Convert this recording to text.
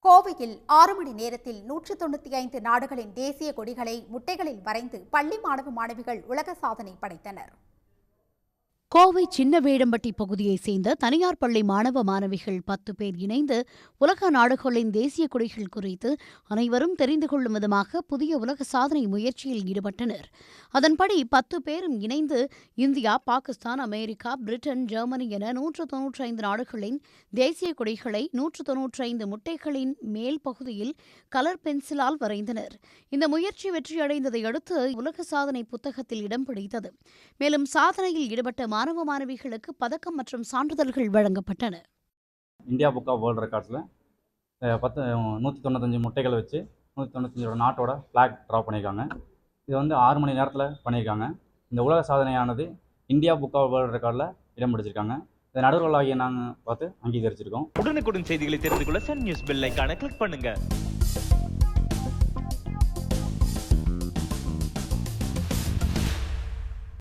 கோவையில் 6 மணி நேரத்தில் 195 நாடுகளின் தேசிய கொடிகளை முட்டைகளில் வரைந்து பள்ளி மாணவ மாணவிகள் உலக சாதனை படைத்தனர். கோவை சின்ன வேடம்பட்டி பகுதியைச் சேர்ந்த தனியார் பள்ளி மாணவ மாணவிகள் 10 பேர் இணைந்து உலக நாடுகளின் தேசிய கொடிகள் குறித்து அனைவரும் தெரிந்து கொள்ளும் விதமாக புதிய உலக சாதனை முயற்சியில் ஈடுபட்டனர். அதன்படி 10 பேரும் இணைந்து India, Pakistan, America, Britain, Germany என 195 நாடுகளின் தேசிய கொடிகளை 195 முட்டைகளின் மேல் பகுதியில் கலர் பென்சிலால் வரைந்தனர். இந்த முயற்சி வெற்றியடைந்ததை அடுத்து உலக சாதனை புத்தகத்தில் இடம் பிடித்தது. மேலும் சாதனையில் ஈடுபட்ட மாணவ மாணவிகளுக்கு பதக்கம் மற்றும் சான்றிதழ்கள் வழங்கப்பட்டன. இந்தியா புக் ஆஃப் வேர்ல்டு ரெக்கார்ட்ஸில் 195 முட்டைகளை வச்சு 195 நாட்டோட ஃப்ளாக் ட்ரா பண்ணியிருக்காங்க. இது 6 மணி நேரத்தில் பண்ணியிருக்காங்க. இந்த உலக சாதனையானது இந்தியா புக் ஆஃப் வேர்ல்டு ரெக்கார்டில் இடம் பிடிச்சிருக்காங்க. இதை நடுவர்களாகிய நாங்கள் பார்த்து அங்கீகரிச்சிருக்கோம். உடனுக்குடன் செய்திகளை தெரிந்து கொள்ள சன் நியூஸ் பெல் ஐகானை கிளிக் பண்ணுங்க.